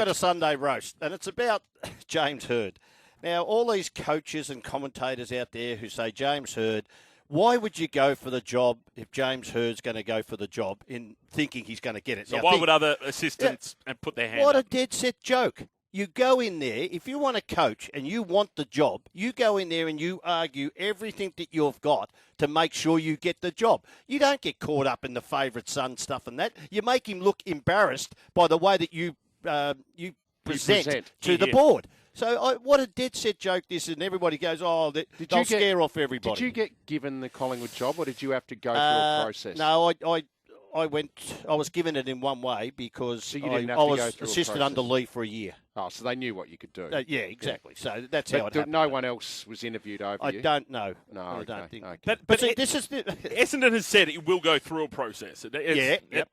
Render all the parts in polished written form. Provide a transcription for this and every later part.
got a Sunday roast, and it's about James Hird. Now, all these coaches and commentators out there who say, James Hird, why would you go for the job if James Hird's going to go for the job in thinking he's going to get it? So why would other assistants put their hand up? What a dead set joke. You go in there, if you want to coach and you want the job, you go in there and you argue everything that you've got to make sure you get the job. You don't get caught up in the favourite son stuff and that. You make him look embarrassed by the way that you present to the board. So what a dead set joke this is, and everybody goes, they'll scare off everybody. Did you get given the Collingwood job, or did you have to go through a process? No, I was given it in one way because I was assistant under Lee for a year. Oh, so they knew what you could do. Yeah, exactly. So that's how it happened. No one else was interviewed over you? I don't know. No, I don't think. Okay. But see, this is Essendon has said it will go through a process. Yep.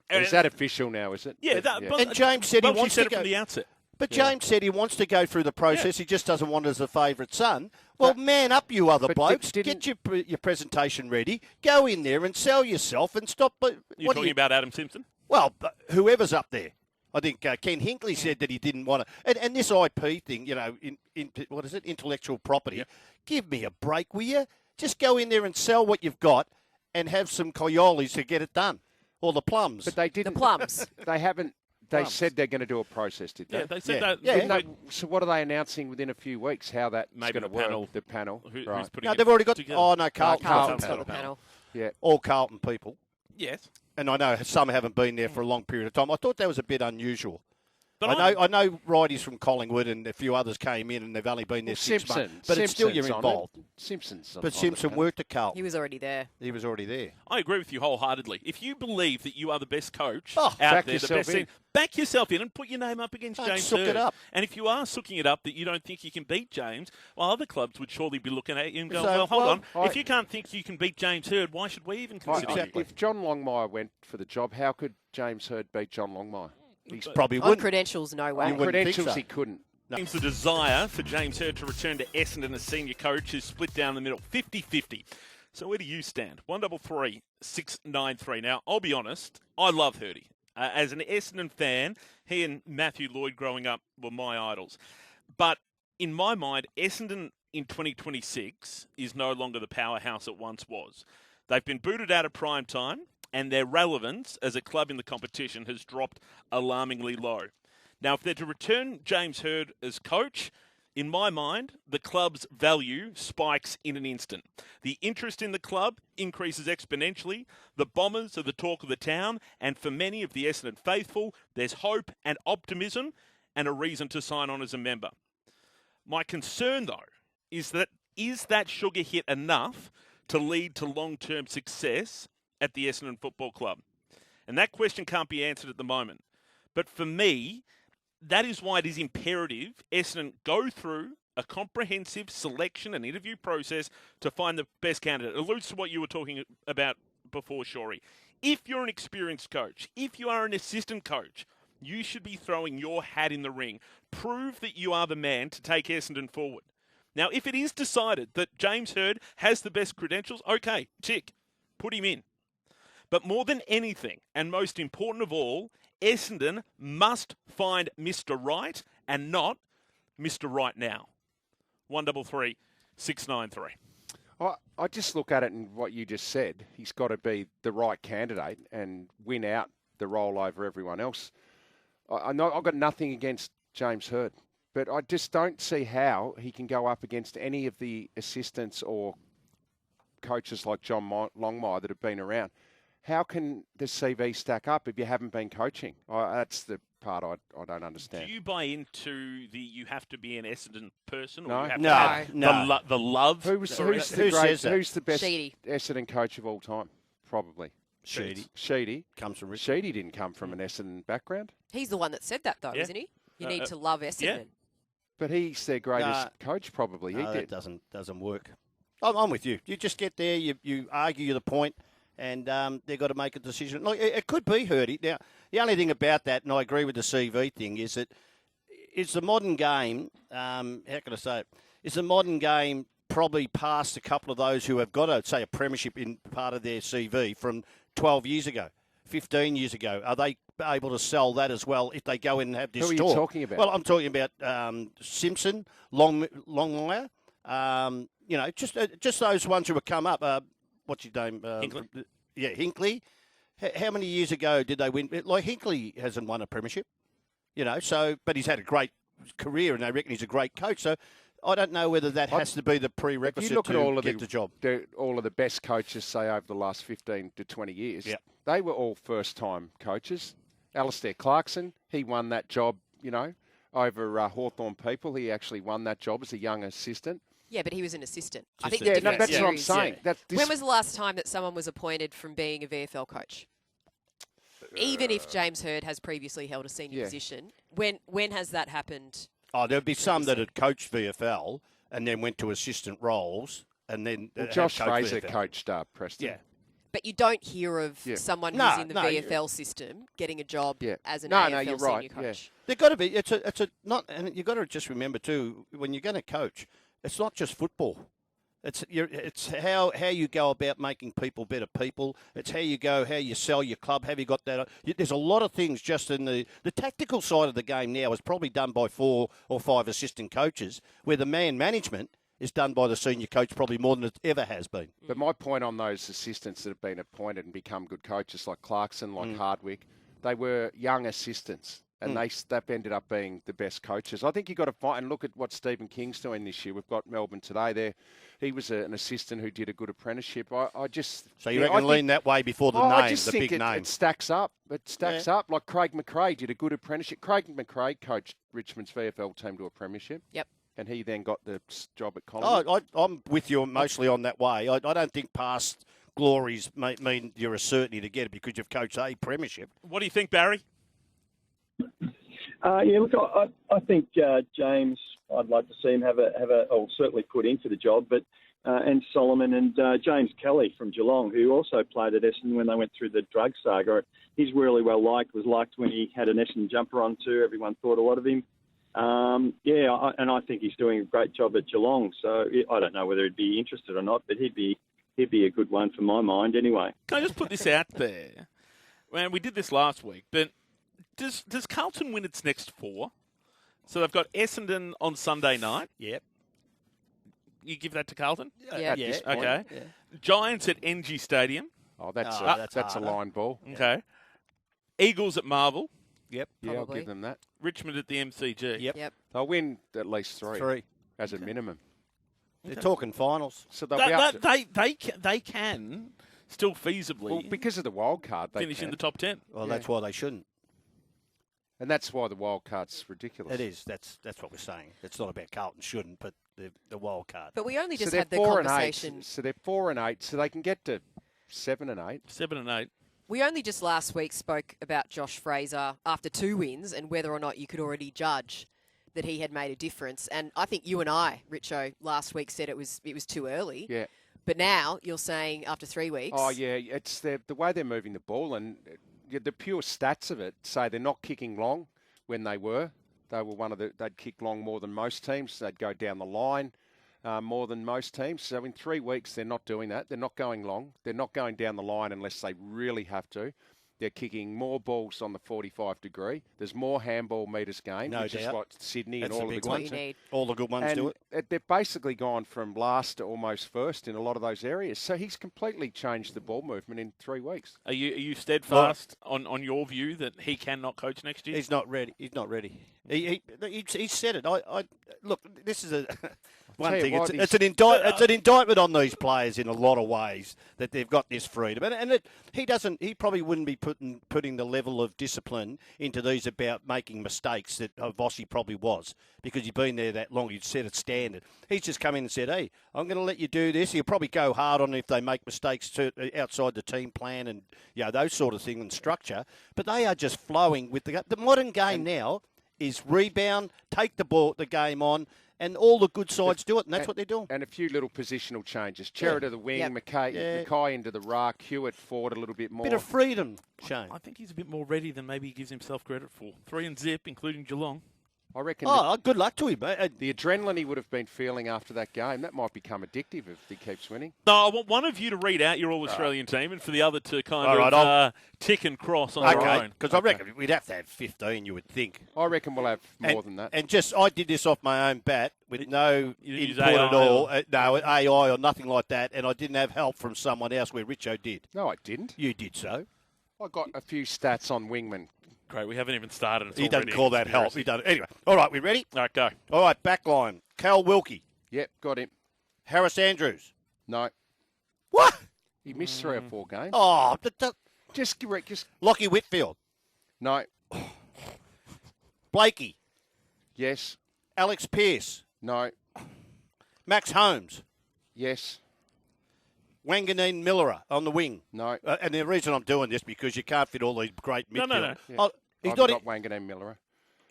Is that official now, is it? Yeah. And James said he wants to go from the outset. But James said he wants to go through the process. He just doesn't want it as a favourite son. Well, man up, you other blokes. Get your presentation ready. Go in there and sell yourself and stop. You're talking about Adam Simpson? Well, whoever's up there. I think Ken Hinkley said that he didn't want to. And this IP thing, what is it? Intellectual property. Yep. Give me a break, will you? Just go in there and sell what you've got and have some coyoles to get it done. Or the plums. But they didn't. The plums. They haven't. They said they're going to do a process, did they? Yeah, they said that. So what are they announcing within a few weeks? How that's going to work? The panel. Who's putting they've already got. together? Oh no, Carlton's got the panel. Yeah, all Carlton people. Yes. And I know some haven't been there for a long period of time. I thought that was a bit unusual. But I know righties from Collingwood and a few others came in and they've only been there 6 months. But it's still you're involved. Simpson's But Simpson worked at Carlton. He was already there. He was already there. I agree with you wholeheartedly. If you believe that you are the best coach out there, the best team, back yourself in and put your name up against James Hird. It up. And if you are sooking it up that you don't think you can beat James, well, other clubs would surely be looking at you and going, hold on. If you can't think you can beat James Hird, why should we even consider you? If John Longmire went for the job, how could James Hird beat John Longmire? He's probably on credentials, no way. On credentials, he couldn't. No. Seems the desire for James Hird to return to Essendon as senior coach is split down the middle, 50-50. So where do you stand? 133 693. Now, I'll be honest, I love Hirdy. As an Essendon fan, he and Matthew Lloyd growing up were my idols. But in my mind, Essendon in 2026 is no longer the powerhouse it once was. They've been booted out of prime time, and their relevance as a club in the competition has dropped alarmingly low. Now, if they're to return James Hird as coach, in my mind, the club's value spikes in an instant. The interest in the club increases exponentially. The Bombers are the talk of the town, and for many of the Essendon faithful, there's hope and optimism and a reason to sign on as a member. My concern, though, is that sugar hit enough to lead to long-term success at the Essendon Football Club? And that question can't be answered at the moment. But for me, that is why it is imperative Essendon go through a comprehensive selection and interview process to find the best candidate. It alludes to what you were talking about before, Shawry. If you're an experienced coach, if you are an assistant coach, you should be throwing your hat in the ring. Prove that you are the man to take Essendon forward. Now, if it is decided that James Hird has the best credentials, okay, tick, put him in. But more than anything, and most important of all, Essendon must find Mr. Right and not Mr. Right now. 133 693. I just look at it and what you just said. He's got to be the right candidate and win out the role over everyone else. I know I've got nothing against James Hird, but I just don't see how he can go up against any of the assistants or coaches like John Longmire that have been around. How can the CV stack up if you haven't been coaching? That's the part I don't understand. Do you buy into you have to be an Essendon person? Or No. you have No. The love? Who's the best Sheedy. Essendon coach of all time? Probably. Sheedy. Comes from Richardson. Sheedy didn't come from an Essendon background. He's the one that said that, though, isn't he? You need to love Essendon. Yeah. But he's their greatest coach, probably. No, he did. That doesn't work. I'm with you. You just get there, you argue the point, and they've got to make a decision. Look, it could be Hirdy. Now, the only thing about that, and I agree with the CV thing, is that it's the modern game. How can I say it? Is the modern game probably past a couple of those who have got, say, a premiership in part of their CV from 12 years ago? 15 years ago? Are they able to sell that as well if they go in and have this Who are store? you talking about? Well, I'm talking about Simpson, Longmire. Just those ones who have come up. What's his name? Hinkley. Yeah, Hinkley. How many years ago did they win? Like Hinkley hasn't won a premiership, but he's had a great career, and they reckon he's a great coach. So I don't know whether that has to be the prerequisite to get the job. All of the best coaches, say, over the last 15 to 20 years, they were all first-time coaches. Alistair Clarkson, he won that job, over Hawthorn people. He actually won that job as a young assistant. Yeah, but he was an assistant. I think that's difference what I'm saying. is- When was the last time that someone was appointed from being a VFL coach? Even if James Hird has previously held a senior position, when has that happened? Oh, there'd be some that had coached VFL and then went to assistant roles, and then Josh Fraser coached Preston. Yeah. But you don't hear of someone who's in the VFL system getting a job as an AFL you're senior right. coach. They've got to be. And you've got to just remember too, when you're going to coach, it's not just football. It's how you go about making people better people. It's how you sell your club. Have you got that? There's a lot of things just in the tactical side of the game now is probably done by 4 or 5 assistant coaches, where the man management is done by the senior coach probably more than it ever has been. But my point on those assistants that have been appointed and become good coaches, like Clarkson, like Hardwick, they were young assistants. And they've ended up being the best coaches. I think you've got to find and look at what Stephen King's doing this year. We've got Melbourne today there. He was an assistant who did a good apprenticeship. So you reckon lean that way before the big name? It stacks up. It stacks up. Like Craig McRae did a good apprenticeship. Craig McRae coached Richmond's VFL team to a premiership. Yep. And he then got the job at Collingwood. I'm with you mostly on that way. I don't think past glories mean you're a certainty to get it because you've coached a premiership. What do you think, Barry? I think James, I'd like to see him certainly put into the job, but and Solomon and James Kelly from Geelong, who also played at Essendon when they went through the drug saga. He's really well liked, was liked when he had an Essendon jumper on too. Everyone thought a lot of him. And I think he's doing a great job at Geelong. So I don't know whether he'd be interested or not, but he'd be a good one for my mind anyway. Can I just put this out there? Man, we did this last week, but Does Carlton win its next 4? So they've got Essendon on Sunday night. Yep. You give that to Carlton? Yeah. Okay. Yeah. Giants at NG Stadium. Oh, that's a line ball. Okay. Eagles at Marvel. Yep. Yeah, I'll give them that. Richmond at the MCG. Yep. They'll win at least 3 as a minimum. They're talking finals. So they'll be up they can still feasibly because of the wild card, they finish in the top 10. Well, that's why they shouldn't. And that's why the wild card's ridiculous. It is. That's what we're saying. It's not about Carlton shouldn't, but the wild card. But we only just had the conversation. So they're 4 and 8, so they can get to 7 and 8. 7 and 8. We only just last week spoke about Josh Fraser after 2 wins and whether or not you could already judge that he had made a difference. And I think you and I, Richo, last week said it was too early. Yeah. But now you're saying after 3 weeks. Oh yeah, it's the way they're moving the ball and the pure stats of it say they're not kicking long when they were. They were they'd kick long more than most teams. They'd go down the line more than most teams. So in 3 weeks, they're not doing that. They're not going long. They're not going down the line unless they really have to. They're kicking more balls on the 45 degree. There's more handball meters gained, which is like Sydney and all of the good ones. All the good ones do it. They've basically gone from last to almost first in a lot of those areas. So he's completely changed the ball movement in 3 weeks. Are you steadfast on your view that he cannot coach next year? He's not ready. He's not ready. He said it. I look. This is a one thing. It's an indictment on these players in a lot of ways that they've got this freedom, and he doesn't. He probably wouldn't be putting the level of discipline into these about making mistakes that Vossi probably was, because he's been there that long. He'd set a standard. He's just come in and said, "Hey, I'm going to let you do this." He'll probably go hard on if they make mistakes outside the team plan and those sort of things and structure. But they are just flowing with the modern game now. Is rebound, take the game on, and all the good sides do it, and that's what they're doing. And a few little positional changes. Cherry to the wing, Mackay into the ruck, Hewitt forward a little bit more. Bit of freedom, Shane. I think he's a bit more ready than maybe he gives himself credit for. 3 and zip, including Geelong. I reckon Oh, good luck to him, mate. the adrenaline he would have been feeling after that game, that might become addictive if he keeps winning. No, I want one of you to read out your All-Australian team and for the other to kind All right, of tick and cross on their Okay, own. because I reckon we'd have to have 15, you would think. I reckon we'll have more than that. And I did this off my own bat with no You didn't use input at AI all. No, AI or nothing like that. And I didn't have help from someone else where Richo did. No, I didn't. You did so. I got a few stats on wingman. Great, we haven't even started. It's He doesn't already call that help. conspiracy. He doesn't. Anyway, all right, we ready? All right, go. All right, back line. Cal Wilkie. Yep, got him. Harris Andrews. No, What? he missed 3 or 4 games. Oh, Just Lockie Whitfield. no. Blakey. Yes, Alex Pearce. no, Max Holmes. yes, Wanganeen Miller on the wing. no. And the reason I'm doing this because you can't fit all these great No, midfield. no, no. Yeah. Oh, he's I've not. got Wanganeen Miller.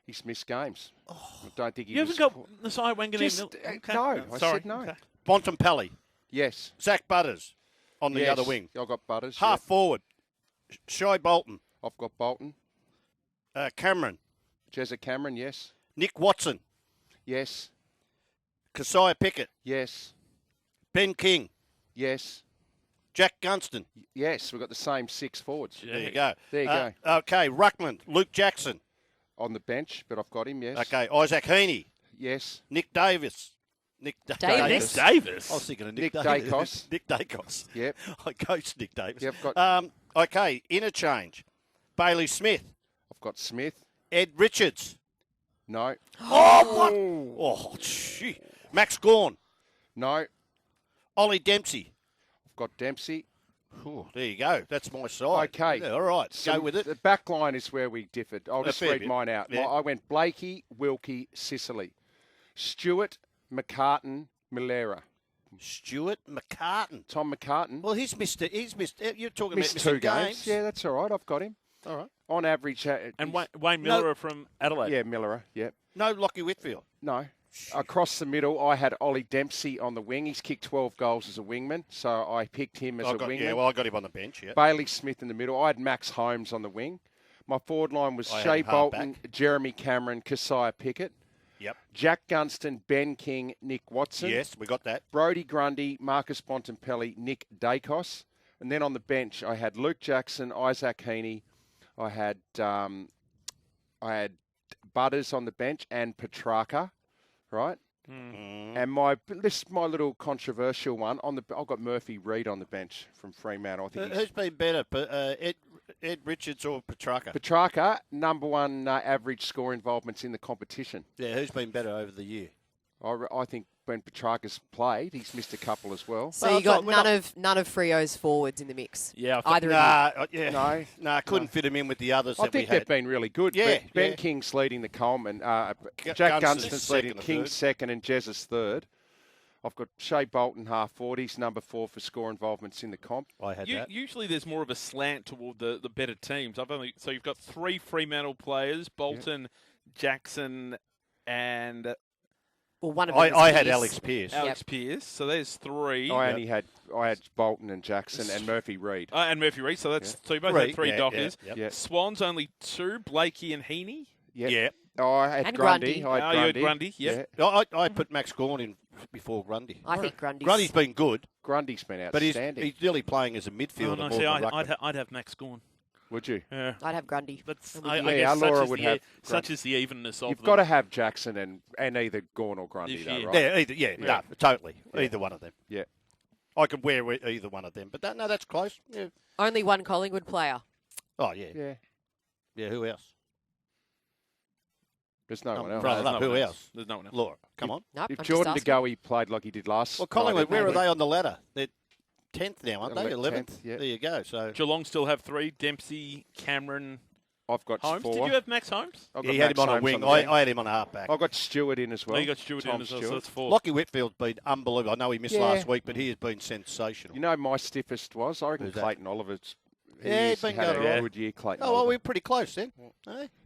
He's missed games. I don't think he You was. haven't got Nasai Wanganeen. Just, no, I Sorry. said no. Okay. Bontempelli. Yes. Zach Butters on the Yes. other wing. I've got Butters. Half Yep. forward. Shy Bolton. I've got Bolton. Cameron. Jezza Cameron, yes. Nick Watson. Yes. Keziah Pickett. Yes. Ben King. Yes. Jack Gunston. Yes. We've got the same 6 forwards. Yeah. There you go. There you go. Okay, Ruckman. Luke Jackson. On the bench, but I've got him, yes. Okay, Isaac Heaney. Yes. Nick Davis. Davis? Davis. I was thinking of Nick Nick Davis. Dacos. Nick Dacos. Yep. I coached Nick Davis. Yep, got- Okay, interchange. Bailey Smith. I've got Smith. Ed Richards. No. Oh, what? Oh, gee. Max Gawn. No. Ollie Dempsey. I've got Dempsey. Ooh, there you go. That's my side. Okay. Yeah, all right. So go with it. The back line is where we differed. I'll just fair read bit. mine out. Yeah. I went Blakey, Wilkie, Sicily. Stewart, McCartan, Milera. Stuart McCartan. Tom McCartan. Well, he's missed it. You're talking missed about 2 missing games. Yeah, that's all right. I've got him. All right. On average. And he's- Wayne Miller from Adelaide. Yeah, Millera. Yep. No Lockie Whitfield. No. Across the middle, I had Ollie Dempsey on the wing. He's kicked 12 goals as a wingman, so I picked him as a wingman. Yeah, well, I got him on the bench, yeah. Bailey Smith in the middle. I had Max Holmes on the wing. My forward line was I had Shea him half Bolton, back. Jeremy Cameron, Keziah Pickett, Yep. Jack Gunston, Ben King, Nick Watson, Yes, we got that. Brodie Grundy, Marcus Bontempelli, Nick Dacos. And then on the bench, I had Luke Jackson, Isaac Heaney. I had Butters on the bench and Petrarca, right? And my little controversial one I've got Murphy Reid on the bench from Fremantle. I think Who's been better, Ed Richards or Petrarca? Petrarca, number 1 average score involvements in the competition. Yeah, who's been better over the year? I think when Petrarca's played, he's missed a couple as well. So Well, you got we're not- none of Frio's forwards in the mix. Yeah, I thought- Either of you. No, couldn't fit him in with the others I that we think had. they've been really good. Yeah, Ben yeah. King's leading the Coleman. Jack Gunston's Gunston's leading second or King third. second and Jezza's third. I've got Shea Bolton half forward. He's number 4 for score involvements in the comp. I had that. Usually there's more of a slant toward the better teams. So you've got 3 Fremantle players: Bolton, Jackson, and Well, one of them was I had Pearce. Alex Pearce. Alex Pearce. So there's 3. I had Bolton and Jackson and Murphy Reid. And Murphy Reid. So that's so you both Three, had 3 yeah, Dockers. yeah, Yeah. Swans only 2: Blakey and Heaney. Yep. Yeah. Oh, I had And Grundy. Grundy. I had You had Grundy. Grundy. Yep. I put Max Gawn in before Grundy. I think Grundy's. Grundy's been good, Grundy's been but he's outstanding. nearly playing as a Oh, midfielder no, more see, than a ruckman. I'd have Max Gawn. Would you? Yeah. I'd have Grundy. That's, I'm I with you. guess Laura such, is would the, have such is the evenness of You've them. got to have Jackson and either Gawn or Grundy, This though, year. right? Yeah, no, totally. Yeah. Either one of them. Yeah. I could wear either one of them, but that's close. Yeah. Only one Collingwood player. Oh, yeah. Yeah. Who else? There's no No, one else. brother, There's no who one else? There's no one else. Laura, come on. Nope, If I'm Jordan just De asking. Goey played like he did last Well, night, Collingwood, where are maybe. they on the ladder? They're 10th now, aren't they? 11th? 10th, yeah. There you go. So Geelong still have 3: Dempsey, Cameron, I've got Holmes. 4. Did you have Max Holmes? I've got he had Max him on a Holmes wing. the bench. I had him on a halfback. I've got Stewart in as well. Oh, you got Stewart Tom in as well, so Stewart. that's 4. Lockie Whitfield's been unbelievable. I know he missed Yeah. last week, but he has been sensational. You know, my stiffest was, I reckon Who's that? Clayton Oliver's. Yeah, he's been had going a all right. good year, Clayton Oh, well, Oliver. we're pretty close then. Eh?